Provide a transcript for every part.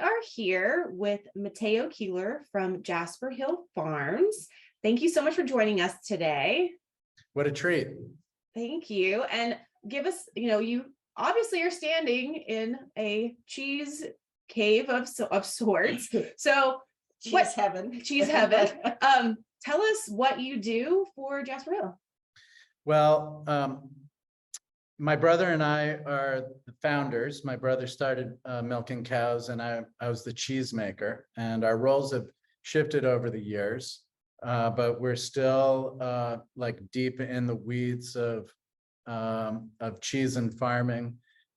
are here with Mateo Kehler from Jasper Hill Farms. Thank you so much for joining us today. What a treat. Thank you. And give us, you obviously are standing in a cheese cave of sorts. So Cheese heaven. Cheese heaven. Tell us what you do for Jasper Hill. Well, my brother and I are the founders. My brother started milking cows, and I was the cheese maker. And our roles have shifted over the years, but we're still like deep in the weeds of cheese and farming.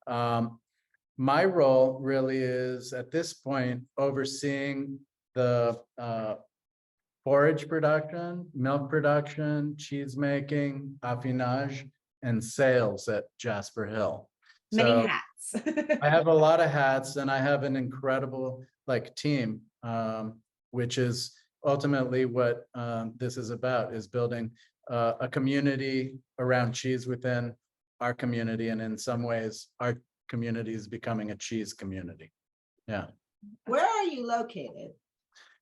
My role really is at this point overseeing the forage production, milk production, cheese making, affinage, and sales at Jasper Hill. Many hats. I have a lot of hats, and I have an incredible team, which is ultimately what this is about, is building a community around cheese within our community. And in some ways, our community is becoming a cheese community. Yeah. Where are you located?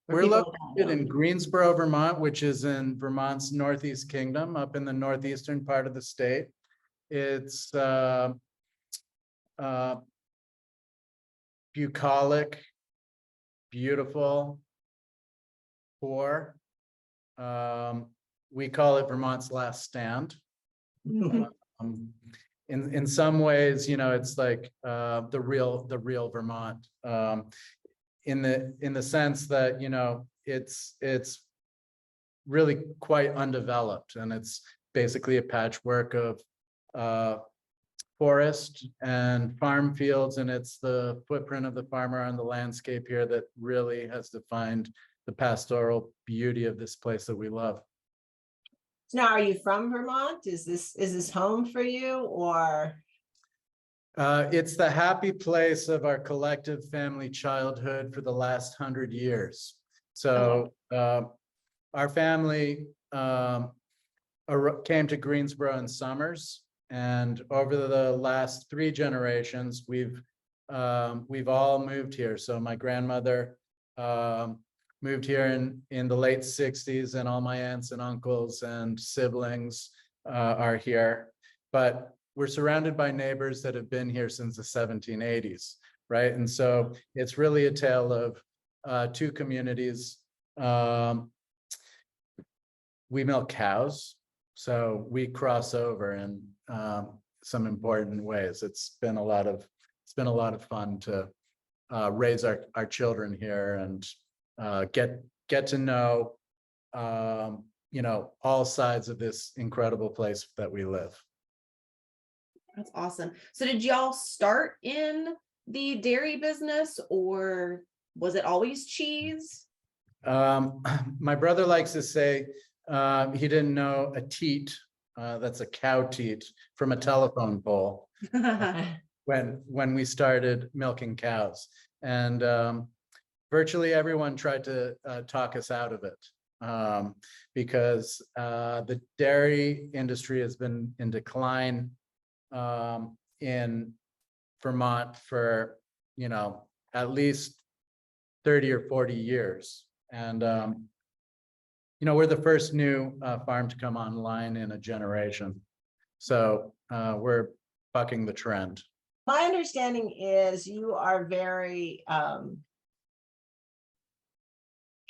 We're located in Greensboro, Vermont, which is in Vermont's Northeast Kingdom, up in the northeastern part of the state. It's bucolic, beautiful, poor. We call it Vermont's last stand. In some ways, it's like the real Vermont. In the sense that it's really quite undeveloped, and it's basically a patchwork of forest and farm fields, and it's the footprint of the farmer on the landscape here that really has defined the pastoral beauty of this place that we love. Now, are you from Vermont? Is this home for you, or? It's the happy place of our collective family childhood for the last 100 years. So our family came to Greensboro in summers, and over the last 3 generations, we've all moved here. So my grandmother moved here in the late 60s, and all my aunts and uncles and siblings are here. But we're surrounded by neighbors that have been here since the 1780s, right? And so it's really a tale of 2 communities. We milk cows, so we cross over in some important ways. It's been a lot of fun to raise our children here and get to know all sides of this incredible place that we live. That's awesome. So did y'all start in the dairy business, or was it always cheese? My brother likes to say he didn't know a teat, that's a cow teat, from a telephone pole when we started milking cows. And virtually everyone tried to talk us out of it because the dairy industry has been in decline in Vermont for at least 30 or 40 years. And we're the first new farm to come online in a generation. So we're bucking the trend. My understanding is you are very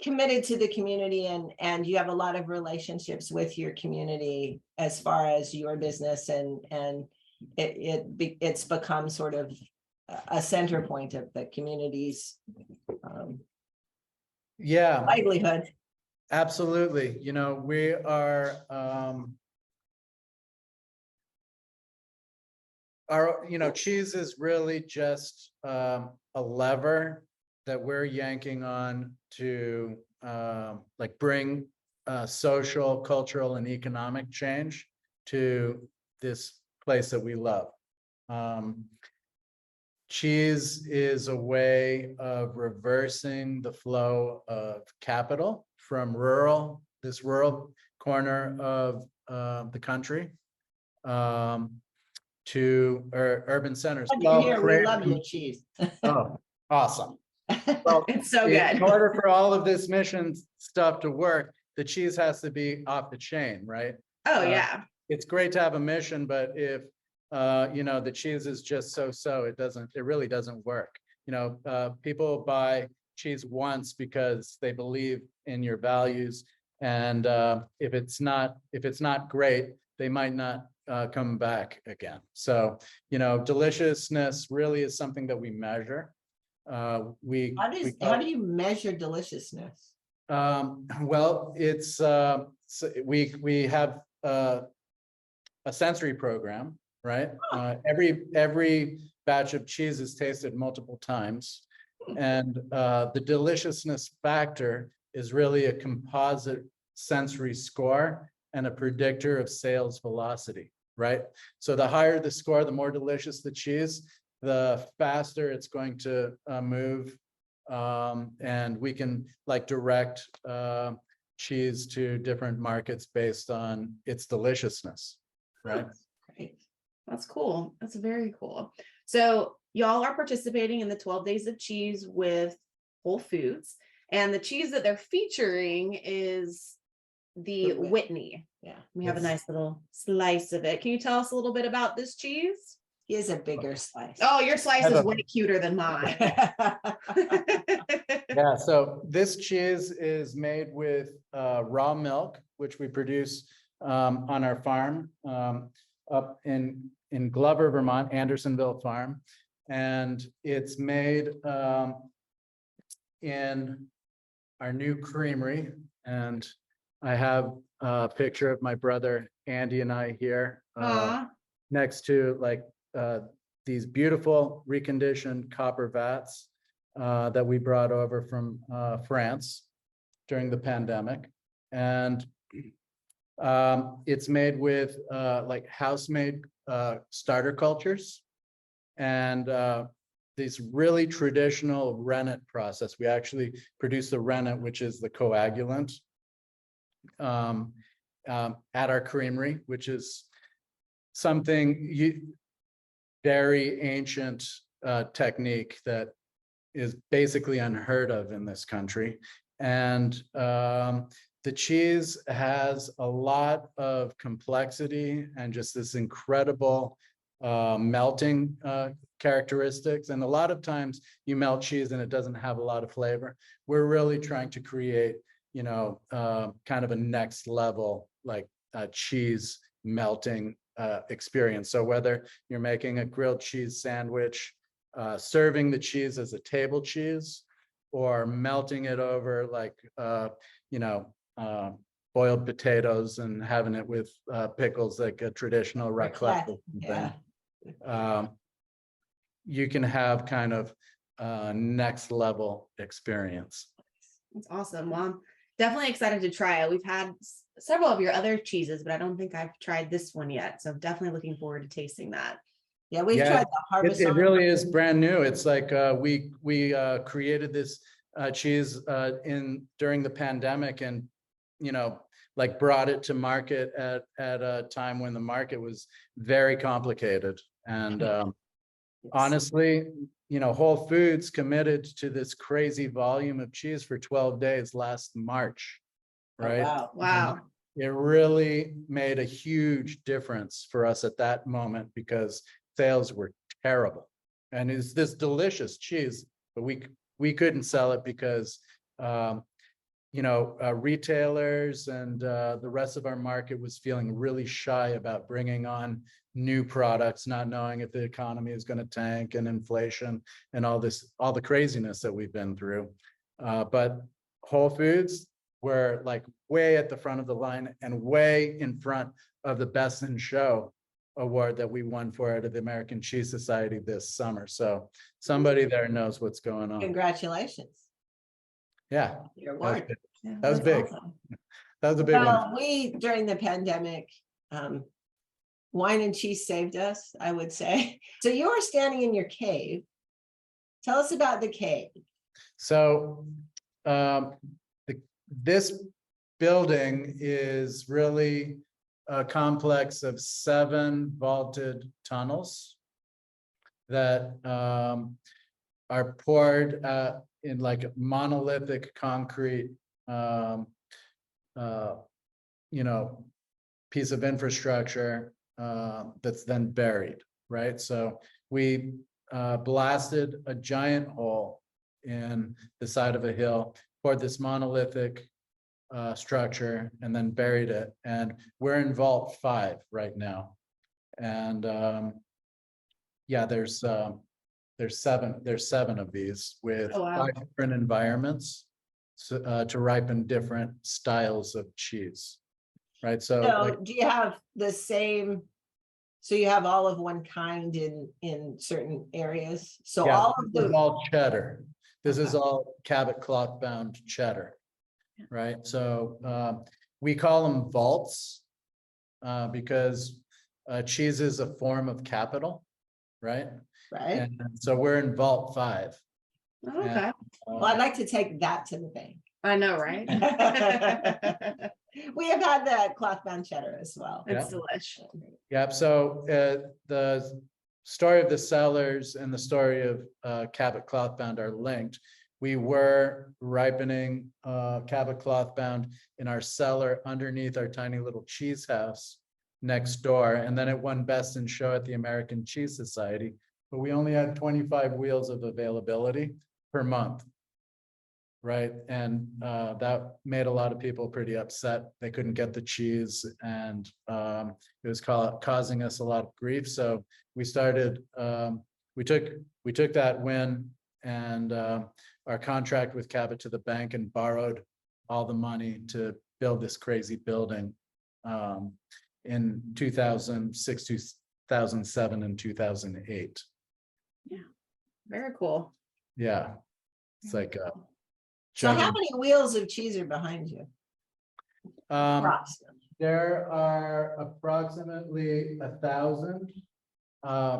committed to the community, and you have a lot of relationships with your community as far as your business, and it's become sort of a center point of the community's livelihood. Absolutely. We are cheese is really just a lever that we're yanking on to bring social, cultural, and economic change to this place that we love. Cheese is a way of reversing the flow of capital from this rural corner of the country to urban centers. We love your cheese. Oh, awesome. Well, It's so in good. order for all of this mission stuff to work, the cheese has to be off the chain, right? Oh, Uh, yeah. It's great to have a mission, but if, the cheese is just so, it really doesn't work. People buy cheese once because they believe in your values. And if it's not great, they might not come back again. So, deliciousness really is something that we measure. How do you measure deliciousness? Well, it's we have a sensory program, right? Every batch of cheese is tasted multiple times, and the deliciousness factor is really a composite sensory score and a predictor of sales velocity, right? So the higher the score, the more delicious the cheese, the faster it's going to move. And we can direct cheese to different markets based on its deliciousness, right? Great. That's cool. That's very cool. So y'all are participating in the 12 Days of Cheese with Whole Foods, and the cheese that they're featuring is the Whitney. Yeah. We have a Yes. nice little slice of it. Can you tell us a little bit about this cheese? He has a bigger slice. Oh, your slice Have is a- way cuter than mine. Yeah, so this cheese is made with raw milk, which we produce on our farm up in Glover, Vermont, Andersonville Farm. And it's made in our new creamery. And I have a picture of my brother Andy and I here Aw. next to these beautiful reconditioned copper vats that we brought over from France during the pandemic. And it's made with house-made starter cultures and this really traditional rennet process. We actually produce the rennet, which is the coagulant, at our creamery, which is something very ancient technique that is basically unheard of in this country. And the cheese has a lot of complexity and just this incredible melting characteristics. And a lot of times you melt cheese and it doesn't have a lot of flavor. We're really trying to create, kind of a next level, cheese melting experience. So whether you're making a grilled cheese sandwich, serving the cheese as a table cheese, or melting it over boiled potatoes and having it with pickles, like a traditional raclette. Yeah. You can have kind of next level experience. That's awesome. Well, I'm definitely excited to try it. We've had several of your other cheeses, but I don't think I've tried this one yet. So definitely looking forward to tasting that. Yeah, we've Yeah, tried the harvest. It really is brand new. It's like we created this cheese during the pandemic, and brought it to market at a time when the market was very complicated. And honestly, Whole Foods committed to this crazy volume of cheese for 12 days last March, right? Oh, wow. Wow. It really made a huge difference for us at that moment because sales were terrible. And it's this delicious cheese, but we couldn't sell it because retailers and the rest of our market was feeling really shy about bringing on new products, not knowing if the economy is going to tank and inflation and all the craziness that we've been through. But Whole Foods were way at the front of the line and way in front of the Best in Show award that we won for out of the American Cheese Society this summer. So somebody there knows what's going on. Congratulations. Yeah. Your That was award. big. Yeah, That was that's big. awesome. That was a big one. Well, during the pandemic, wine and cheese saved us, I would say. So you are standing in your cave. Tell us about the cave. So this building is really a complex of 7 vaulted tunnels that are poured in like monolithic concrete, you know, piece of infrastructure that's then buried, right? So we blasted a giant hole in the side of a hill, poured this monolithic structure, and then buried it. And we're in vault 5 right now. And yeah, there's 7 of these with Oh, wow. 5 different environments to ripen different styles of cheese, right? So So like, do you have the same, so you have all of one kind in certain areas? So yeah, all of this is the, all cheddar. This is Okay. all Cabot cloth bound cheddar, right? So we call them vaults because cheese is a form of capital, right? right? And so we're in vault 5. Okay. Well, I'd like to take that to the bank. I know, right? We have had that cloth bound cheddar as well. It's delish. Yep. So the story of the cellars and the story of Cabot cloth bound are linked. We were ripening Cabot cloth bound in our cellar underneath our tiny little cheese house next door, and then it won best in show at the American Cheese Society. But we only had 25 wheels of availability per month. Right. And that made a lot of people pretty upset. They couldn't get the cheese, and it was causing us a lot of grief. So we started, we took that win and our contract with Cabot to the bank and borrowed all the money to build this crazy building in 2006, 2007, and 2008. Very cool. Yeah. It's like So how giant- many wheels of cheese are behind you? Approximately. There are approximately 1,000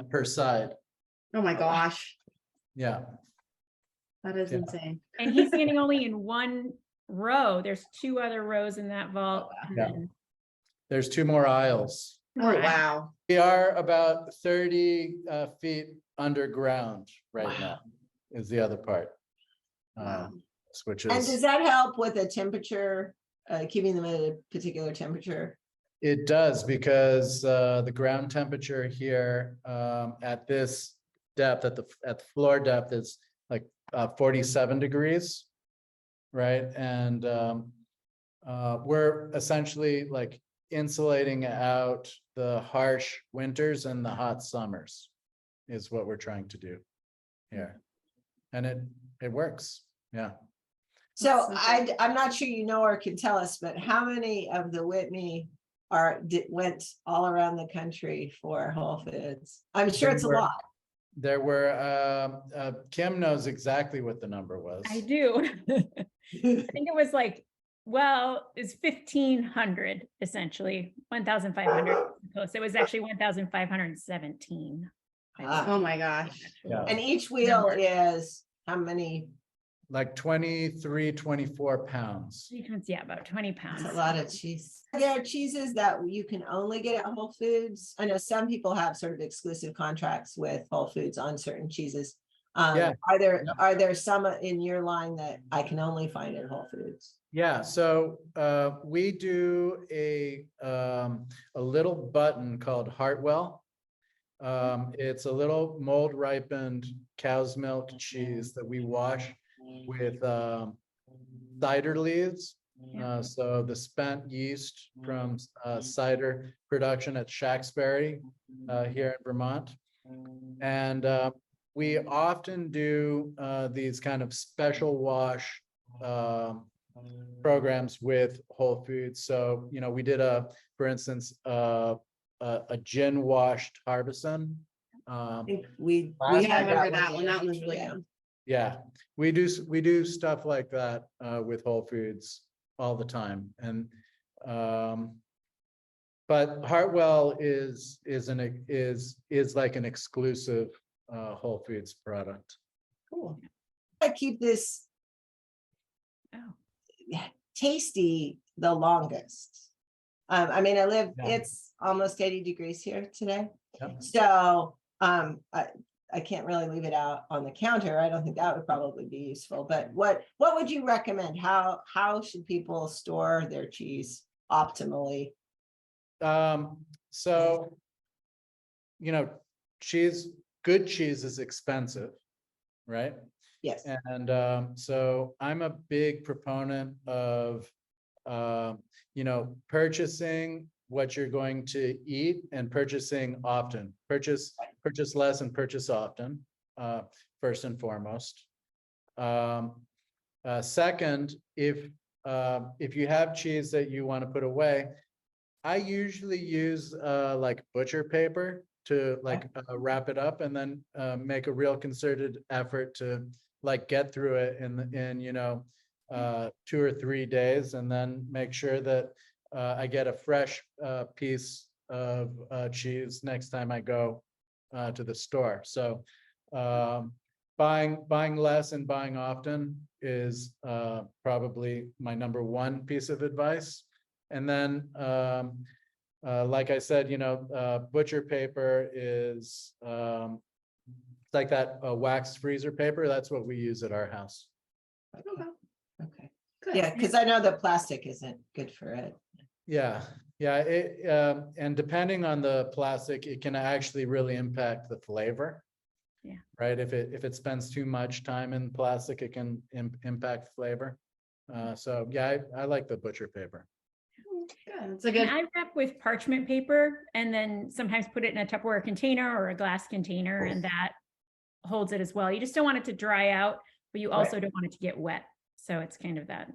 per side. Oh my gosh, Yeah, that is Yeah. insane. And he's standing only in one row. There's 2 other rows in that vault. and Yeah. then there's 2 more aisles. Oh, more wow. We are about 30 feet underground right Wow. now is the other part. Wow. Which And does is, that help with the temperature, keeping them at a particular temperature? it does, because the ground temperature here at this depth, at the floor depth, is like 47 degrees. Right, and we're essentially like insulating out the harsh winters and the hot summers is what we're trying to do here. And it works. Yeah. So That's so I'm not sure you know or can tell us, but how many of the Whitney went all around the country for Whole Foods? I'm sure it's a lot. There were Kim knows exactly what the number was. I do. I think it was like, well, it's 1,500 essentially, 1,500 close. It was actually 1,517. Oh my gosh. Yeah. And each wheel is how many? Like 23, 24 pounds. Yeah, about 20 pounds. That's a lot of cheese. There are cheeses that you can only get at Whole Foods. I know some people have sort of exclusive contracts with Whole Foods on certain cheeses. Yeah. Are there some in your line that I can only find at Whole Foods? Yeah, so we do a little button called Hartwell. It's a little mold ripened cow's milk cheese that we wash with cider leaves. So the spent yeast from cider production at Shacksbury here in Vermont. And we often do these kind of special wash programs with Whole Foods. So, you know, we did for instance, a gin washed Harbison. I think we Yeah, I had remember that one. one. That one was really Yeah. good. Yeah, we do stuff like that with Whole Foods all the time. And but Hartwell is like an exclusive Whole Foods product. Cool. I keep this Oh, tasty the longest. I mean, Yeah. it's almost 80 degrees here today. Yep. So I can't really leave it out on the counter. I don't think that would probably be useful, but what would you recommend? How should people store their cheese optimally? So, good cheese is expensive, right? Yes. And so I'm a big proponent of, purchasing what you're going to eat and purchasing often. Purchase less and purchase often, first and foremost. Second, if you have cheese that you want to put away, I usually use like butcher paper to wrap it up, and then make a real concerted effort to like get through it in 2 or 3 days, and then make sure that I get a fresh piece of cheese next time I go to the store. So buying less and buying often is probably my number one piece of advice. And then like I said, butcher paper is like that wax freezer paper. That's what we use at our house. Okay. Good. Yeah, because I know that plastic isn't good for it. Yeah. And depending on the plastic, it can actually really impact the flavor. Yeah. Right. If it spends too much time in plastic, it can impact flavor. So yeah, I like the butcher paper. Good. It's a good. And I wrap with parchment paper and then sometimes put it in a Tupperware container or a glass container, and that holds it as well. You just don't want it to dry out, but you also don't want it to get wet. So it's kind of that.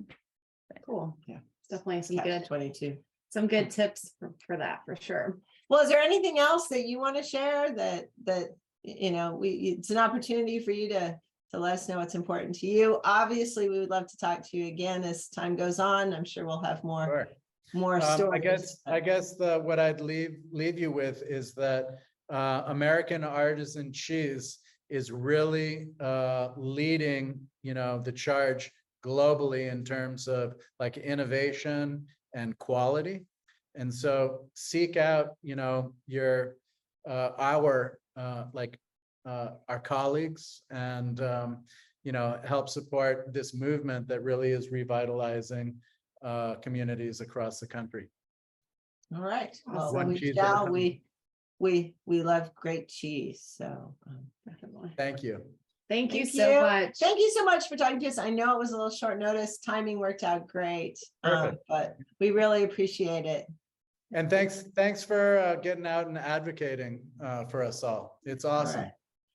Cool. Yeah. Definitely some Catch good 22. some good tips for that for sure. Well, is there anything else that you want to share that it's an opportunity for you to let us know what's important to you? Obviously, we would love to talk to you again as time goes on. I'm sure we'll have more stories. I guess what I'd leave you with is that American artisan cheese is really leading, the charge globally in terms of like innovation and quality. And so seek out, our colleagues and, help support this movement that really is revitalizing communities across the country. All right. Well, One we cheese at a shall. time. We love great cheese. So Definitely. Thank you. Thank you so much. Thank you so much for talking to us. I know it was a little short notice. Timing worked out great, but we really appreciate it. And thanks for getting out and advocating for us all. It's awesome. All right.